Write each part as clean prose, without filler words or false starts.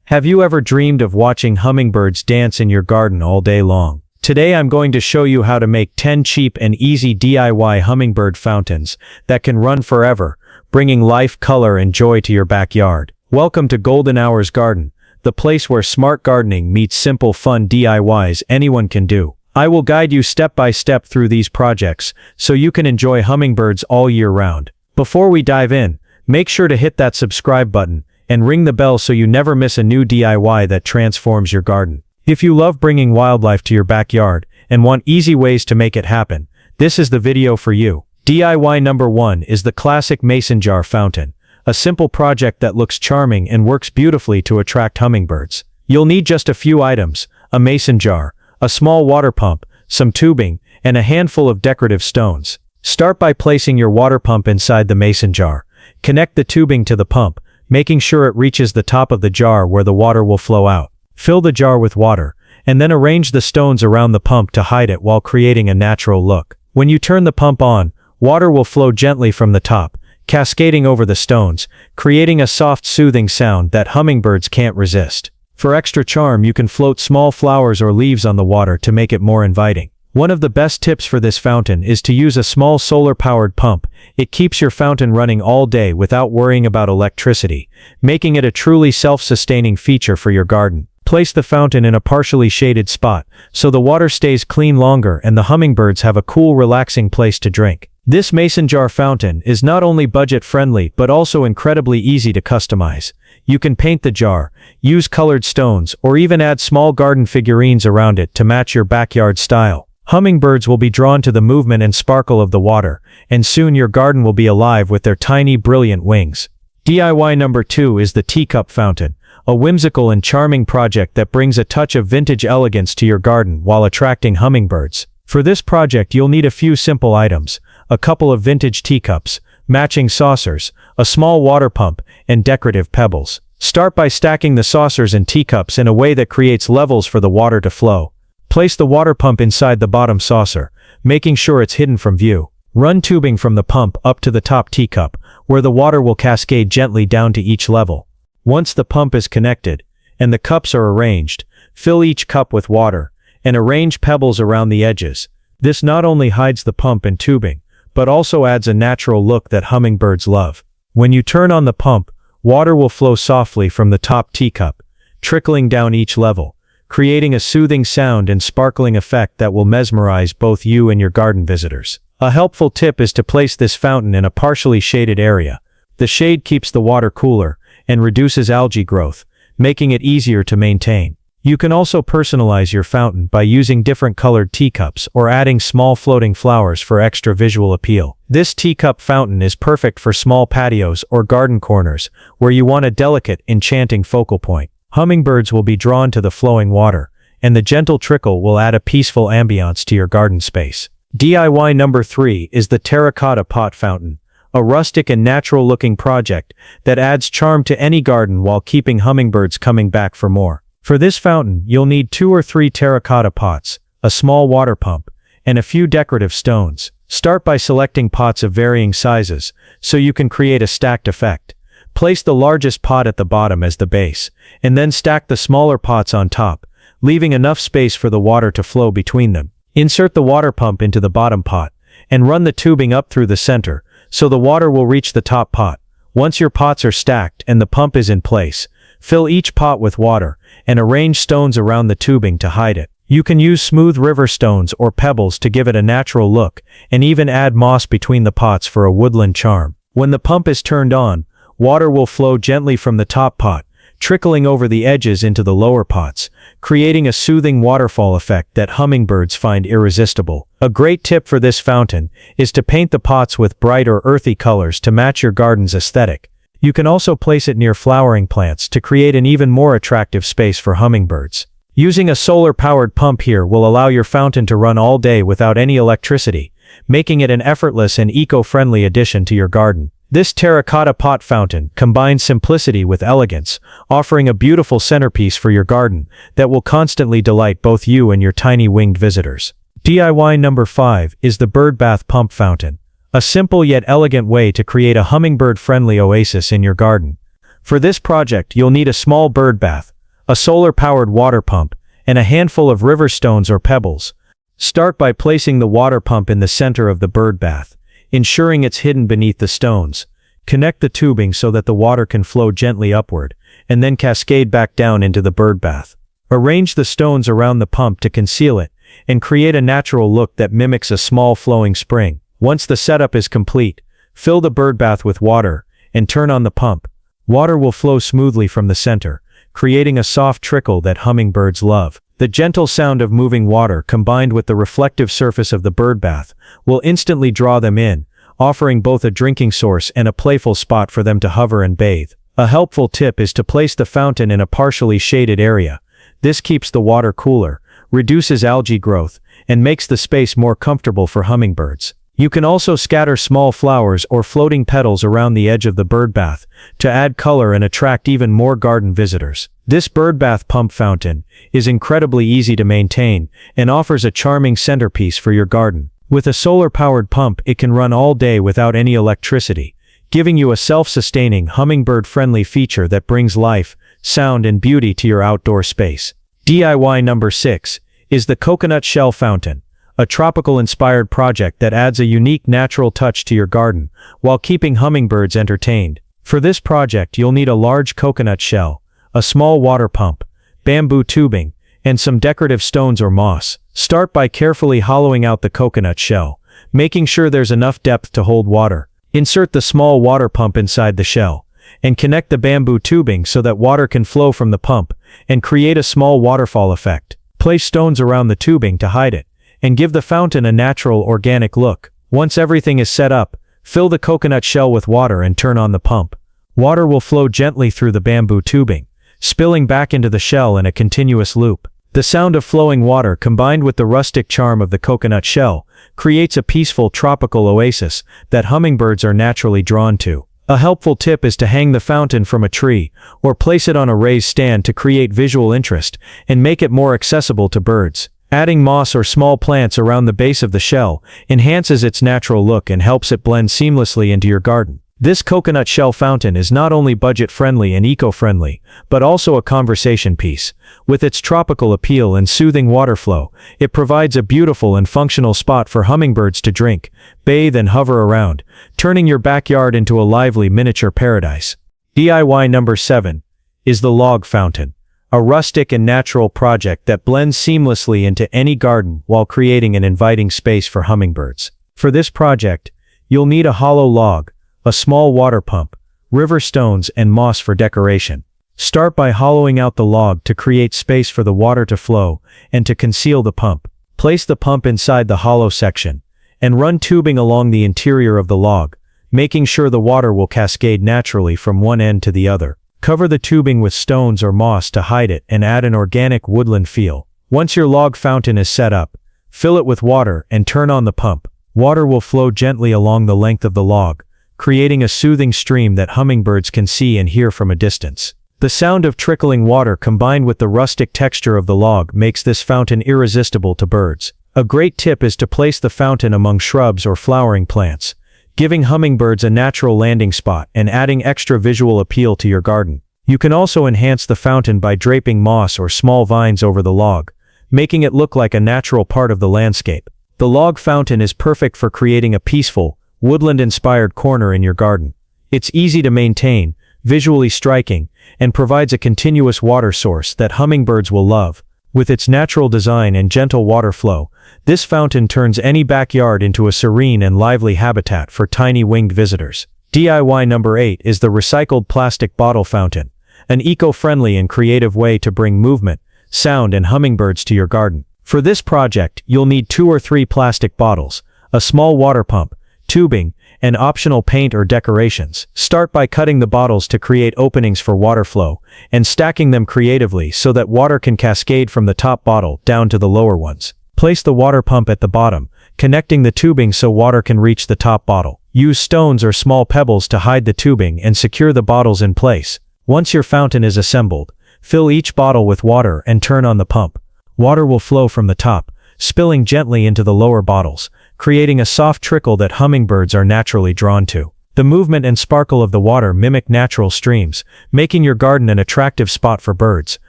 Have you ever dreamed of watching hummingbirds dance in your garden all day long? Today I'm going to show you how to make 10 cheap and easy DIY hummingbird fountains that can run forever, bringing life, color, and joy to your backyard. Welcome to Golden Hours Garden, the place where smart gardening meets simple fun DIYs anyone can do. I will guide you step by step through these projects so you can enjoy hummingbirds all year round. Before we dive in, make sure to hit that subscribe button and ring the bell so you never miss a new DIY that transforms your garden. If you love bringing wildlife to your backyard and want easy ways to make it happen, this is the video for you. DIY number 1 is the classic mason jar fountain, a simple project that looks charming and works beautifully to attract hummingbirds. You'll need just a few items: a mason jar, a small water pump, some tubing, and a handful of decorative stones. Start by placing your water pump inside the mason jar. Connect the tubing to the pump, making sure it reaches the top of the jar where the water will flow out. Fill the jar with water, and then arrange the stones around the pump to hide it while creating a natural look. When you turn the pump on, water will flow gently from the top, cascading over the stones, creating a soft, soothing sound that hummingbirds can't resist. For extra charm, you can float small flowers or leaves on the water to make it more inviting. One of the best tips for this fountain is to use a small solar-powered pump. It keeps your fountain running all day without worrying about electricity, making it a truly self-sustaining feature for your garden. Place the fountain in a partially shaded spot, so the water stays clean longer and the hummingbirds have a cool, relaxing place to drink. This mason jar fountain is not only budget-friendly but also incredibly easy to customize. You can paint the jar, use colored stones, or even add small garden figurines around it to match your backyard style. Hummingbirds will be drawn to the movement and sparkle of the water, and soon your garden will be alive with their tiny, brilliant wings. DIY number 2 is the teacup fountain, a whimsical and charming project that brings a touch of vintage elegance to your garden while attracting hummingbirds. For this project, you'll need a few simple items: a couple of vintage teacups, matching saucers, a small water pump, and decorative pebbles. Start by stacking the saucers and teacups in a way that creates levels for the water to flow. Place the water pump inside the bottom saucer, making sure it's hidden from view. Run tubing from the pump up to the top teacup, where the water will cascade gently down to each level. Once the pump is connected, and the cups are arranged, fill each cup with water, and arrange pebbles around the edges. This not only hides the pump and tubing, but also adds a natural look that hummingbirds love. When you turn on the pump, water will flow softly from the top teacup, trickling down each level, creating a soothing sound and sparkling effect that will mesmerize both you and your garden visitors. A helpful tip is to place this fountain in a partially shaded area. The shade keeps the water cooler and reduces algae growth, making it easier to maintain. You can also personalize your fountain by using different colored teacups or adding small floating flowers for extra visual appeal. This teacup fountain is perfect for small patios or garden corners where you want a delicate, enchanting focal point. Hummingbirds will be drawn to the flowing water, and the gentle trickle will add a peaceful ambiance to your garden space. DIY number 3 is the terracotta pot fountain, a rustic and natural-looking project that adds charm to any garden while keeping hummingbirds coming back for more. For this fountain, you'll need 2 or 3 terracotta pots, a small water pump, and a few decorative stones. Start by selecting pots of varying sizes, so you can create a stacked effect. Place the largest pot at the bottom as the base, and then stack the smaller pots on top, leaving enough space for the water to flow between them. Insert the water pump into the bottom pot, and run the tubing up through the center, so the water will reach the top pot. Once your pots are stacked and the pump is in place, fill each pot with water, and arrange stones around the tubing to hide it. You can use smooth river stones or pebbles to give it a natural look, and even add moss between the pots for a woodland charm. When the pump is turned on, water will flow gently from the top pot, trickling over the edges into the lower pots, creating a soothing waterfall effect that hummingbirds find irresistible. A great tip for this fountain is to paint the pots with bright or earthy colors to match your garden's aesthetic. You can also place it near flowering plants to create an even more attractive space for hummingbirds. Using a solar-powered pump here will allow your fountain to run all day without any electricity, making it an effortless and eco-friendly addition to your garden. This terracotta pot fountain combines simplicity with elegance, offering a beautiful centerpiece for your garden that will constantly delight both you and your tiny winged visitors. DIY number 5 is the bird bath pump fountain, a simple yet elegant way to create a hummingbird-friendly oasis in your garden. For this project, you'll need a small bird bath, a solar-powered water pump, and a handful of river stones or pebbles. Start by placing the water pump in the center of the bird bath, ensuring it's hidden beneath the stones. Connect the tubing so that the water can flow gently upward, and then cascade back down into the bird bath. Arrange the stones around the pump to conceal it, and create a natural look that mimics a small flowing spring. Once the setup is complete, fill the bird bath with water, and turn on the pump. Water will flow smoothly from the center, creating a soft trickle that hummingbirds love. The gentle sound of moving water combined with the reflective surface of the bird bath will instantly draw them in, offering both a drinking source and a playful spot for them to hover and bathe. A helpful tip is to place the fountain in a partially shaded area. This keeps the water cooler, reduces algae growth, and makes the space more comfortable for hummingbirds. You can also scatter small flowers or floating petals around the edge of the bird bath to add color and attract even more garden visitors. This bird bath pump fountain is incredibly easy to maintain and offers a charming centerpiece for your garden. With a solar-powered pump, it can run all day without any electricity, giving you a self-sustaining, hummingbird-friendly feature that brings life, sound, and beauty to your outdoor space. DIY number 6 is the coconut shell fountain, a tropical-inspired project that adds a unique natural touch to your garden while keeping hummingbirds entertained. For this project, you'll need a large coconut shell, a small water pump, bamboo tubing, and some decorative stones or moss. Start by carefully hollowing out the coconut shell, making sure there's enough depth to hold water. Insert the small water pump inside the shell, and connect the bamboo tubing so that water can flow from the pump and create a small waterfall effect. Place stones around the tubing to hide it, and give the fountain a natural organic look. Once everything is set up, fill the coconut shell with water and turn on the pump. Water will flow gently through the bamboo tubing, spilling back into the shell in a continuous loop. The sound of flowing water combined with the rustic charm of the coconut shell creates a peaceful tropical oasis that hummingbirds are naturally drawn to. A helpful tip is to hang the fountain from a tree or place it on a raised stand to create visual interest and make it more accessible to birds. Adding moss or small plants around the base of the shell enhances its natural look and helps it blend seamlessly into your garden. This coconut shell fountain is not only budget-friendly and eco-friendly, but also a conversation piece. With its tropical appeal and soothing water flow, it provides a beautiful and functional spot for hummingbirds to drink, bathe, and hover around, turning your backyard into a lively miniature paradise. DIY number 7 is the log fountain, a rustic and natural project that blends seamlessly into any garden while creating an inviting space for hummingbirds. For this project, you'll need a hollow log, a small water pump, river stones, and moss for decoration. Start by hollowing out the log to create space for the water to flow and to conceal the pump. Place the pump inside the hollow section and run tubing along the interior of the log, making sure the water will cascade naturally from one end to the other. Cover the tubing with stones or moss to hide it and add an organic woodland feel. Once your log fountain is set up, fill it with water and turn on the pump. Water will flow gently along the length of the log, creating a soothing stream that hummingbirds can see and hear from a distance. The sound of trickling water combined with the rustic texture of the log makes this fountain irresistible to birds. A great tip is to place the fountain among shrubs or flowering plants, giving hummingbirds a natural landing spot and adding extra visual appeal to your garden. You can also enhance the fountain by draping moss or small vines over the log, making it look like a natural part of the landscape. The log fountain is perfect for creating a peaceful, woodland-inspired corner in your garden. It's easy to maintain, visually striking, and provides a continuous water source that hummingbirds will love. With its natural design and gentle water flow, this fountain turns any backyard into a serene and lively habitat for tiny winged visitors. DIY number 8 is the recycled plastic bottle fountain, an eco-friendly and creative way to bring movement, sound, and hummingbirds to your garden. For this project, you'll need 2 or 3 plastic bottles, a small water pump, tubing, and optional paint or decorations. Start by cutting the bottles to create openings for water flow, and stacking them creatively so that water can cascade from the top bottle down to the lower ones. Place the water pump at the bottom, connecting the tubing so water can reach the top bottle. Use stones or small pebbles to hide the tubing and secure the bottles in place. Once your fountain is assembled, fill each bottle with water and turn on the pump. Water will flow from the top, spilling gently into the lower bottles, creating a soft trickle that hummingbirds are naturally drawn to. The movement and sparkle of the water mimic natural streams, making your garden an attractive spot for birds.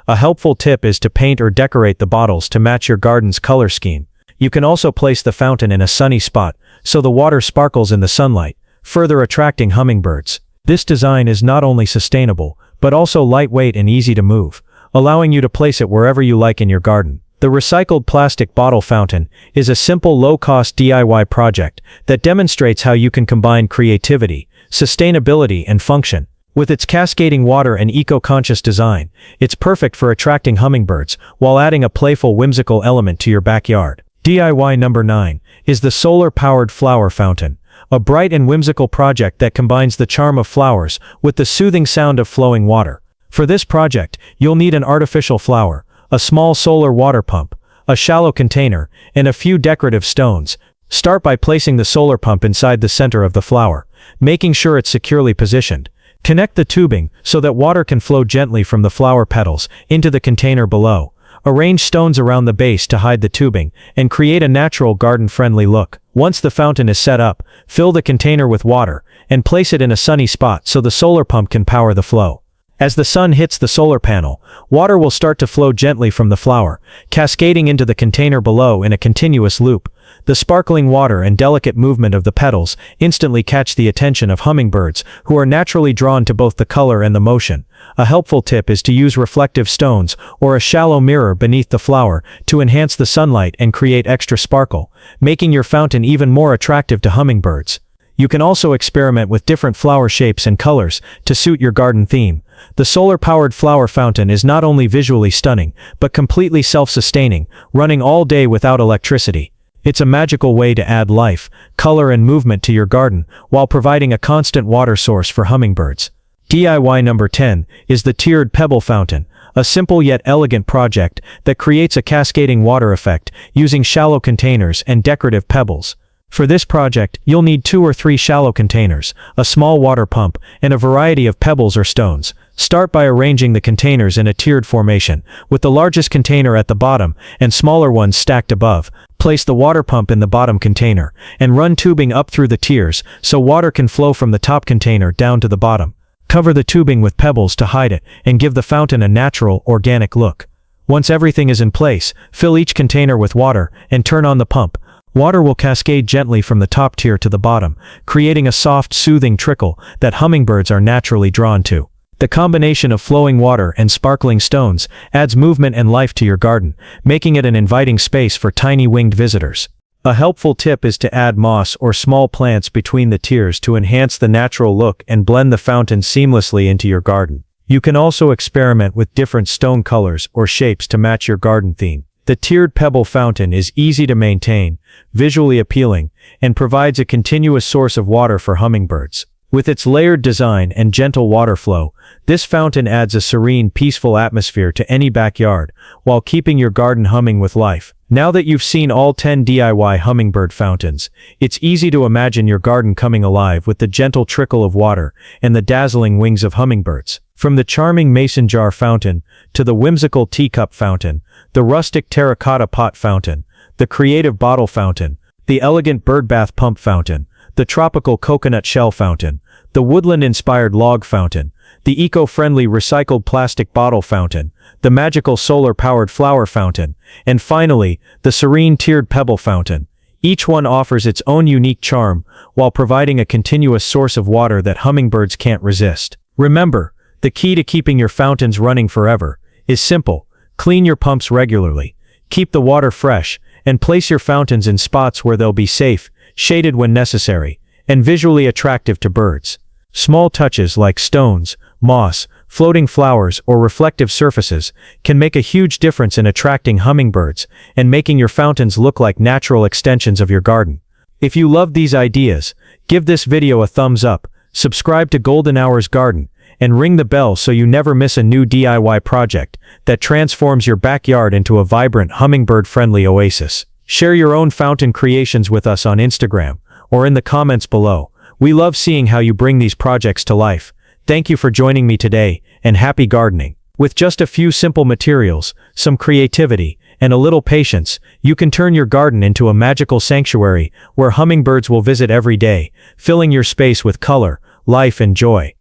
A helpful tip is to paint or decorate the bottles to match your garden's color scheme. You can also place the fountain in a sunny spot, so the water sparkles in the sunlight, further attracting hummingbirds. This design is not only sustainable, but also lightweight and easy to move, allowing you to place it wherever you like in your garden. The recycled plastic bottle fountain is a simple low-cost DIY project that demonstrates how you can combine creativity, sustainability, and function. With its cascading water and eco-conscious design, it's perfect for attracting hummingbirds while adding a playful, whimsical element to your backyard. DIY number 9 is the solar-powered flower fountain, a bright and whimsical project that combines the charm of flowers with the soothing sound of flowing water. For this project, you'll need an artificial flower, a small solar water pump, a shallow container, and a few decorative stones. Start by placing the solar pump inside the center of the flower, making sure it's securely positioned. Connect the tubing so that water can flow gently from the flower petals into the container below. Arrange stones around the base to hide the tubing and create a natural garden-friendly look. Once the fountain is set up, fill the container with water and place it in a sunny spot so the solar pump can power the flow. As the sun hits the solar panel, water will start to flow gently from the flower, cascading into the container below in a continuous loop. The sparkling water and delicate movement of the petals instantly catch the attention of hummingbirds, who are naturally drawn to both the color and the motion. A helpful tip is to use reflective stones or a shallow mirror beneath the flower to enhance the sunlight and create extra sparkle, making your fountain even more attractive to hummingbirds. You can also experiment with different flower shapes and colors to suit your garden theme. The solar-powered flower fountain is not only visually stunning, but completely self-sustaining, running all day without electricity. It's a magical way to add life, color, and movement to your garden while providing a constant water source for hummingbirds. DIY number 10 is the tiered pebble fountain, a simple yet elegant project that creates a cascading water effect using shallow containers and decorative pebbles. For this project, you'll need 2 or 3 shallow containers, a small water pump, and a variety of pebbles or stones. Start by arranging the containers in a tiered formation, with the largest container at the bottom and smaller ones stacked above. Place the water pump in the bottom container, and run tubing up through the tiers so water can flow from the top container down to the bottom. Cover the tubing with pebbles to hide it and give the fountain a natural, organic look. Once everything is in place, fill each container with water and turn on the pump. Water will cascade gently from the top tier to the bottom, creating a soft, soothing trickle that hummingbirds are naturally drawn to. The combination of flowing water and sparkling stones adds movement and life to your garden, making it an inviting space for tiny winged visitors. A helpful tip is to add moss or small plants between the tiers to enhance the natural look and blend the fountain seamlessly into your garden. You can also experiment with different stone colors or shapes to match your garden theme. The tiered pebble fountain is easy to maintain, visually appealing, and provides a continuous source of water for hummingbirds. With its layered design and gentle water flow, this fountain adds a serene, peaceful atmosphere to any backyard, while keeping your garden humming with life. Now that you've seen all 10 DIY hummingbird fountains, it's easy to imagine your garden coming alive with the gentle trickle of water and the dazzling wings of hummingbirds. From the charming mason jar fountain to the whimsical teacup fountain, the rustic terracotta pot fountain, the creative bottle fountain, the elegant bird bath pump fountain, the tropical coconut shell fountain, the woodland-inspired log fountain, the eco-friendly recycled plastic bottle fountain, the magical solar-powered flower fountain, and finally, the serene tiered pebble fountain. Each one offers its own unique charm while providing a continuous source of water that hummingbirds can't resist. Remember, the key to keeping your fountains running forever is simple. Clean your pumps regularly, keep the water fresh, and place your fountains in spots where they'll be safe, shaded when necessary, and visually attractive to birds. Small touches like stones, moss, floating flowers, or reflective surfaces can make a huge difference in attracting hummingbirds and making your fountains look like natural extensions of your garden. If you love these ideas, give this video a thumbs up, subscribe to Golden Hours Garden, and ring the bell so you never miss a new DIY project that transforms your backyard into a vibrant, hummingbird-friendly oasis. Share your own fountain creations with us on Instagram or in the comments below. We love seeing how you bring these projects to life. Thank you for joining me today, and happy gardening. With just a few simple materials, some creativity, and a little patience, you can turn your garden into a magical sanctuary where hummingbirds will visit every day, filling your space with color, life, and joy.